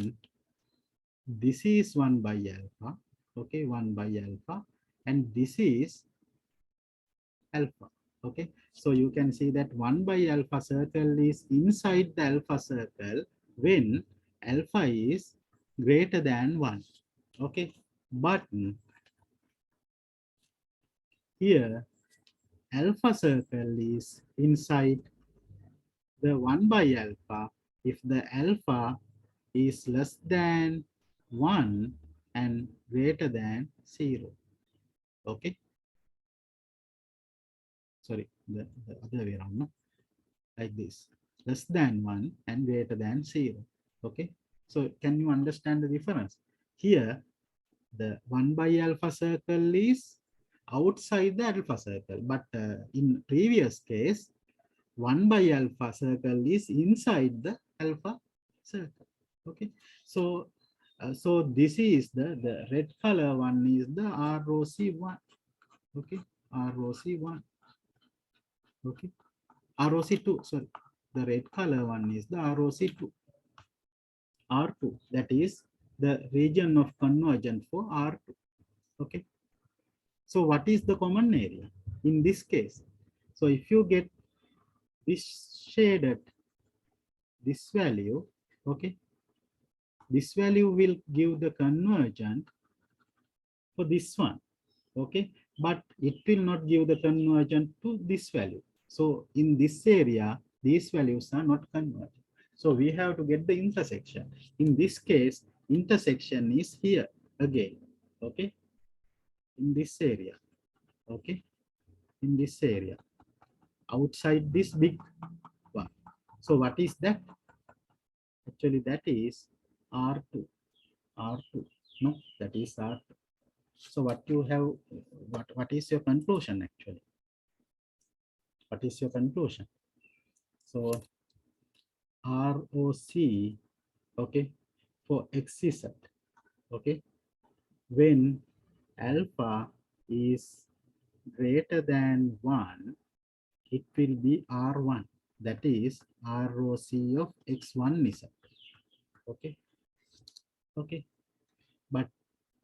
this is 1 by alpha. Okay. 1 by alpha. And this is alpha. Okay. So you can see that 1 by alpha circle is inside the alpha circle when alpha is greater than 1. Okay, but here alpha circle is inside the 1 by alpha if the alpha is less than 1 and greater than 0. Okay, sorry, the other way around, no? Like this, less than 1 and greater than 0. Okay, so can you understand the difference? Here the 1 by alpha circle is outside the alpha circle, but in previous case 1 by alpha circle is inside the alpha circle. Okay, so so this is the red color one is the ROC1. Okay, ROC1. Okay, ROC2, sorry, the red color one is the ROC2. R2, that is the region of convergence for R2. Okay, so what is the common area in this case? So if you get this shaded, this value, okay, this value will give the convergent for this one, okay, but it will not give the convergent to this value. So in this area, these values are not convergent. So we have to get the intersection. In this case, intersection is here again, okay, in this area, okay, in this area, outside this big one. So what is that? Actually, that is R2. R2. No, that is R2. So what you have, what is your conclusion actually? What is your conclusion? So ROC, okay, for XZ, okay, when alpha is greater than 1, it will be R1. That is ROC of X1 Z. Okay, okay, but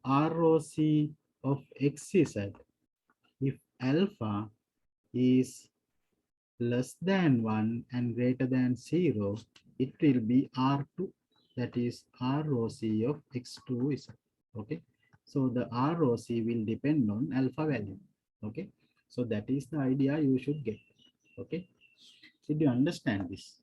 ROC of XZ, if alpha is less than 1 and greater than 0, it will be R2, that is ROC of X2 is. Okay, so the ROC will depend on alpha value. Okay, so that is the idea you should get. Okay, did you understand this?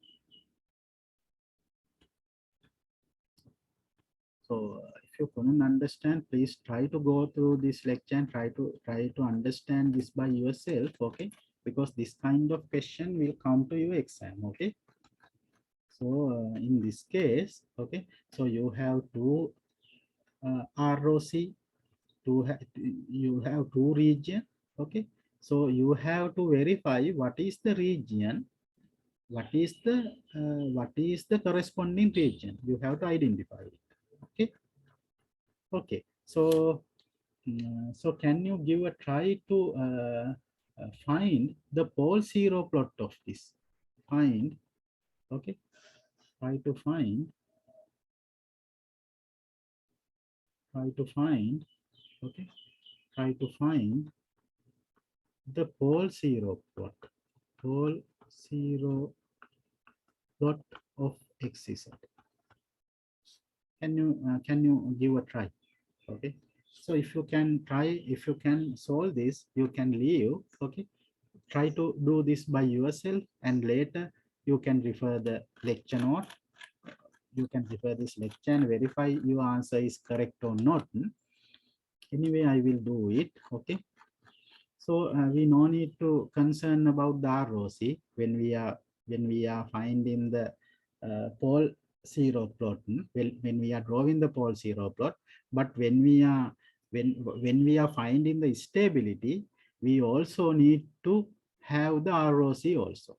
So if you couldn't understand, please try to go through this lecture and try to understand this by yourself, okay? Because this kind of question will come to your exam, okay? So in this case, okay, so you have two ROC, you have two region, okay? So you have to verify what is the region, what is the corresponding region. You have to identify it, okay? Okay, so so can you give a try to find the pole zero plot of this? Find, okay, try to find, try to find, okay, try to find the pole zero plot, pole zero plot of XZ. Can you give a try? Okay, so if you can try, if you can solve this, you can leave, okay? Try to do this by yourself, and later you can refer the lecture note. You can refer this lecture and verify your answer is correct or not. Anyway, I will do it, okay? So we no need to concern about the ROC when we are finding the pole zero plot. When we are drawing the pole zero plot, but when we are finding the stability, we also need to have the ROC also,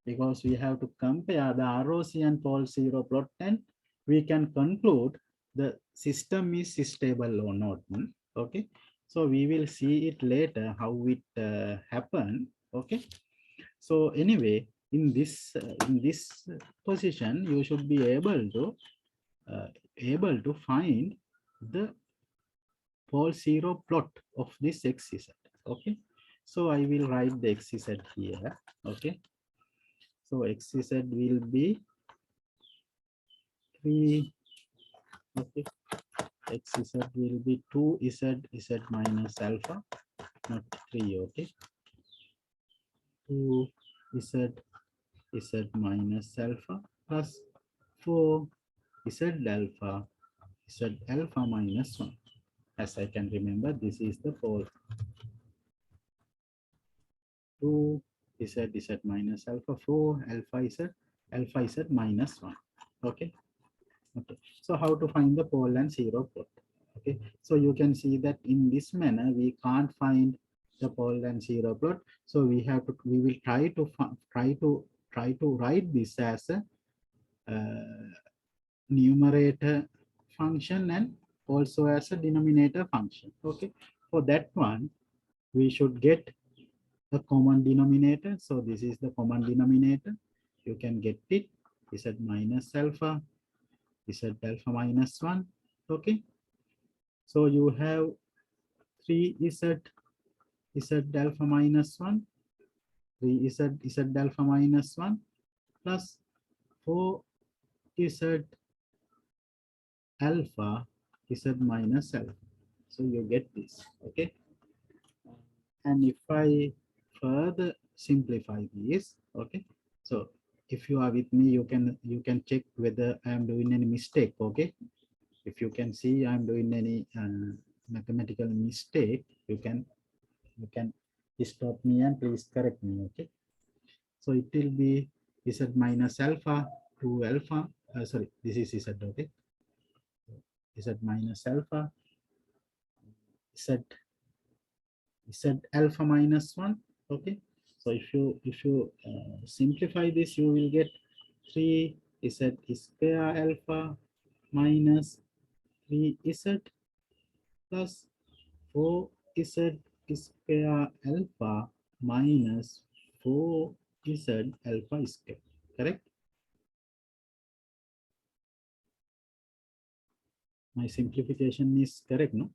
because we have to compare the ROC and pole zero plot, and we can conclude the system is stable or not. Okay, so we will see it later how it happened. Okay, so anyway, in this position, you should be able to find the pole zero plot of this XZ. Okay, so I will write the XZ here. Okay, so XZ will be 3. Okay, XZ will be 2Z Z minus alpha, not 3. Okay, 2Z Z minus alpha plus 4Z alpha Z alpha minus 1. As I can remember, this is the pole. 2 Z minus alpha, 4 alpha Z minus 1. Okay. Okay, so how to find the pole and zero plot? Okay, so you can see that in this manner we can't find the pole and zero plot. So we will try to write this as a numerator function and also as a denominator function. Okay, for that one we should get a common denominator. So this is the common denominator. You can get it. Z minus alpha, Z alpha minus 1. Okay, so you have 3Z alpha minus 1, 3Z alpha minus 1 plus 4Z alpha Z minus alpha. So you get this. Okay, and if I further simplify this, okay, so if you are with me, you can check whether I am doing any mistake. Okay, if you can see I'm doing any mathematical mistake, you can stop me and please correct me. Okay, so it will be Z minus alpha to alpha, sorry, this is Z. Okay, Z minus alpha, Z alpha minus 1. Okay, so if you simplify this, you will get 3 Z square alpha minus 3Z plus 4Z square alpha minus 4Z alpha square. Correct? My simplification is correct, no?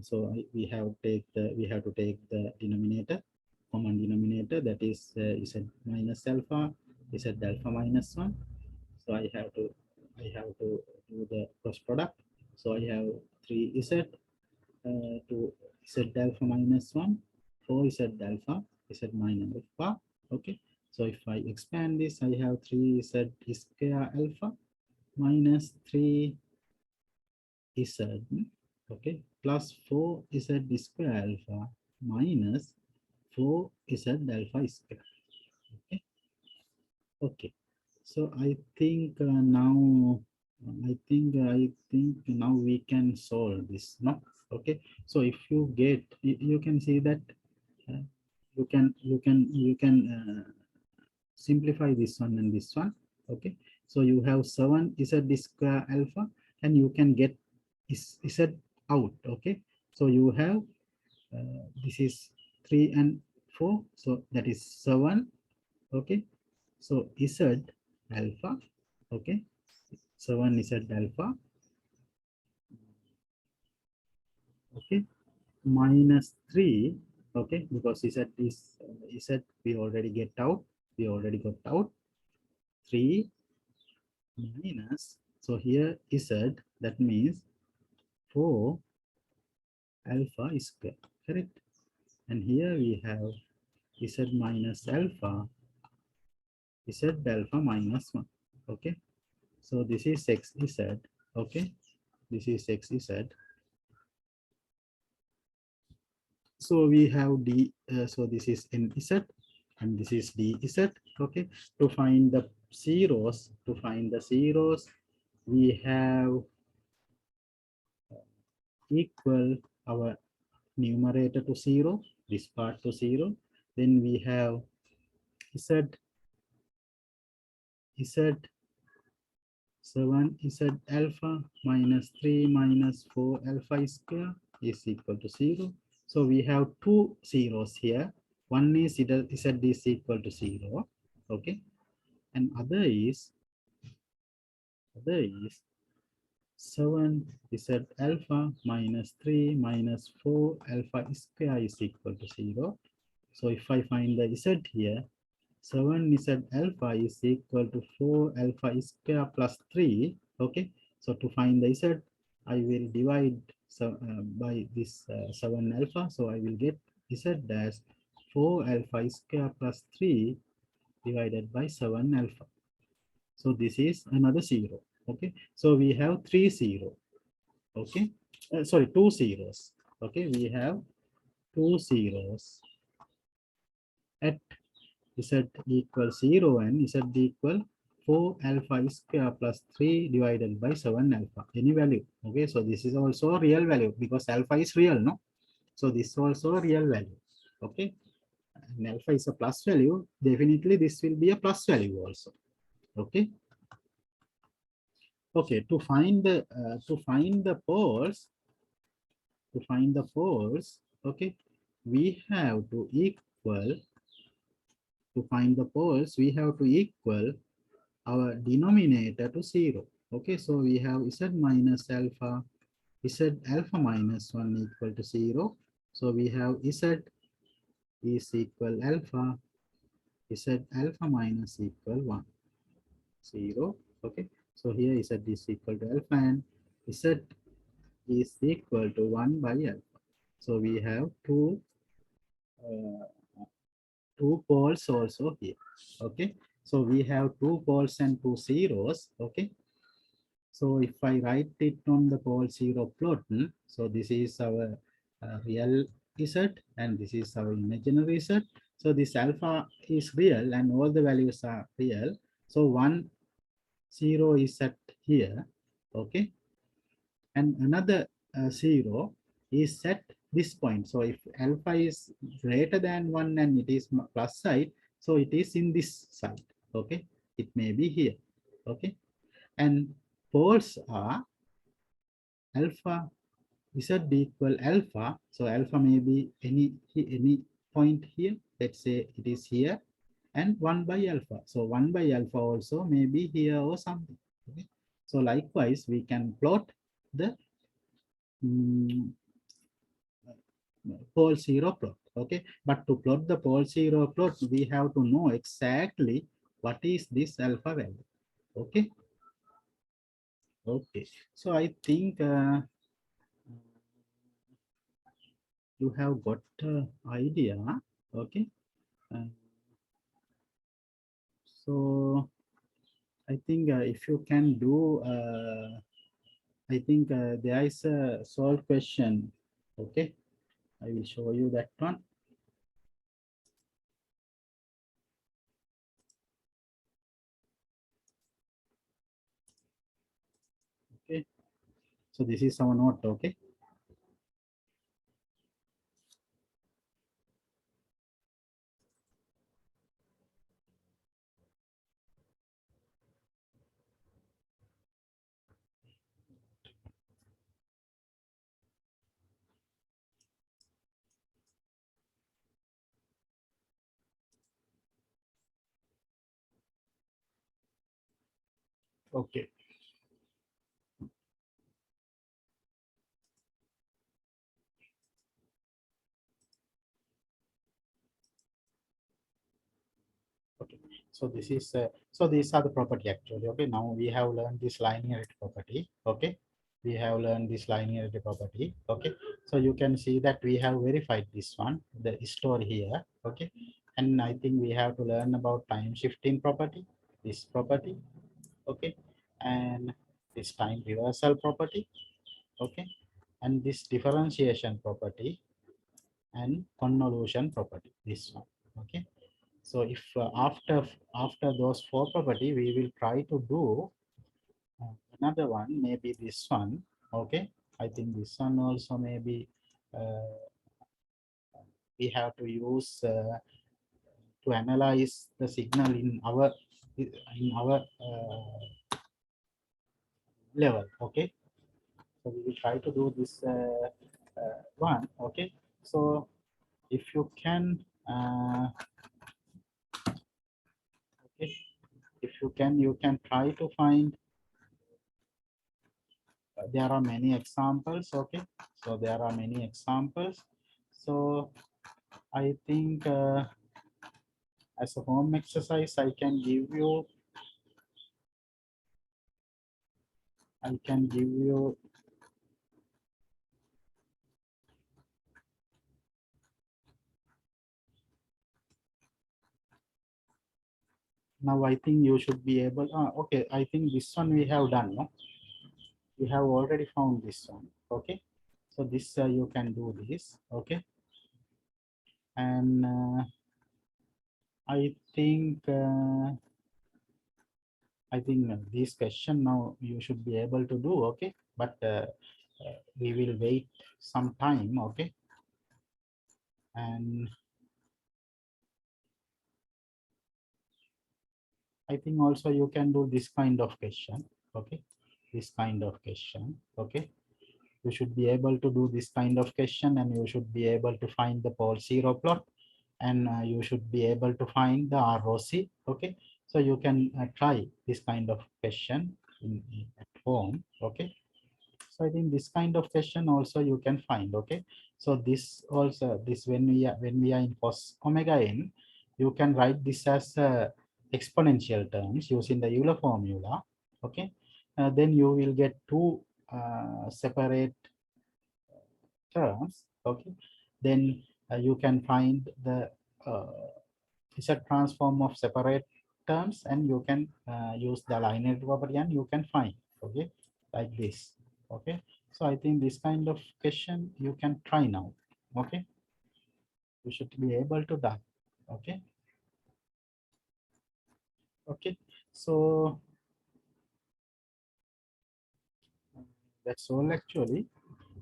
So we have to take the denominator, common denominator, that is Z minus alpha, Z alpha minus 1. So I have to do the cross product. So I have 3Z to Z alpha minus 1, 4Z alpha, Z minus alpha. Okay, so if I expand this, I have 3Z square alpha minus 3 z, okay, plus 4z square alpha minus 4z alpha square. Okay, okay. So I think I think now we can solve this, no? Okay, so if you get, you can see that uh, you can simplify this one and this one. Okay, so you have 7 z square alpha, and you can get z out. Okay, so you have this is 3 and 4, so that is 7. Okay, so z alpha, okay, 7 z alpha, okay, minus 3, okay, because z is z we already get out, we already got out 3 minus, so here z, that means 4 alpha square, correct? And here we have z minus alpha, z alpha minus 1. Okay, so this is xz. Okay, this is xz. So we have d, so this is nz and this is dz. Okay, to find the zeros, we have equal our numerator to 0, this part to 0. Then we have z, z 7 z alpha minus 3 minus 4 alpha square is equal to 0. So we have two zeros here. One is z is equal to 0. Okay, and other is 7 z alpha minus 3 minus 4 alpha square is equal to 0. So if I find the z here, 7 z alpha is equal to 4 alpha square plus 3. Okay, so to find the z, I will divide by this 7 alpha. So I will get z dash 4 alpha square plus 3 divided by 7 alpha. So this is another 0. Okay, so we have 3 0. Okay, sorry, 2 zeros. Okay, we have 2 zeros at z equals 0 and z equal 4 alpha square plus 3 divided by 7 alpha, any value. Okay, so this is also a real value because alpha is real, no? So this is also a real value. Okay, and alpha is a plus value, definitely this will be a plus value also. Okay, okay, to find the poles, okay, we have to equal, to find the poles we have to equal our denominator to 0. Okay, so we have z minus alpha, z alpha minus 1 equal to 0. So we have z is equal alpha, z alpha minus equal 1, 0. Okay, so here z is equal to alpha and z is equal to 1 by alpha. So we have uh, two poles also here. Okay, so we have two poles and two zeros. Okay, so if I write it on the pole 0 plot, so this is our real z and this is our imaginary z. So this alpha is real and all the values are real. So 1 0 is set here. Okay, and another 0 is set this point. So if alpha is greater than 1 and it is plus side, so it is in this side. Okay, it may be here. Okay, and poles are alpha z equal alpha. So alpha may be any point here. Let's say it is here, and 1 by alpha. So 1 by alpha also may be here or something. Okay, so likewise we can plot the mm, pole 0 plot. Okay, but to plot the pole 0 plot we have to know exactly what is this alpha value. Okay, okay, so I think you have got idea. Okay, uh, so I think if you can do I think there is a solved question. Okay, I will show you that one. Okay, so this is our note. Okay, okay, okay. So this is so these are the property actually. Okay, now we have learned this linearity property. Okay, we have learned this linearity property. Okay, so you can see that we have verified this one, the store here. Okay, and I think we have to learn about time shifting property, this property. Okay, and this time reversal property. Okay, and this differentiation property and convolution property, this one. Okay, so if after those four property we will try to do another one, maybe this one. Okay, I think this one also maybe uh, we have to use to analyze the signal in our level. Okay, so we will try to do this one. Okay, so if you can okay, if you can try to find there are many examples. Okay, so there are many examples. So I think as a home exercise I can give you now. I think you should be able okay, I think this one we have done. No, we have already found this one. Okay, so this you can do this. Okay, and I think this question now you should be able to do. Okay, but we will wait some time. Okay, and I think also you can do this kind of question. Okay, this kind of question. Okay, you should be able to do this kind of question, and you should be able to find the pole zero plot, and you should be able to find the ROC. Okay, so you can try this kind of question at home. Okay, so I think this kind of question also you can find. Okay, so this also this when we are in cos omega n, you can write this as exponential terms using the Euler formula. Okay, then you will get two separate terms. Okay, then you can find the uh, Z transform of separate terms, and you can use the linear property and you can find. Okay, like this. Okay, so I think this kind of question you can try now. Okay, you should be able to do. Okay, okay, so that's all actually.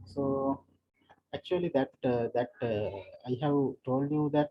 So actually that I have told you that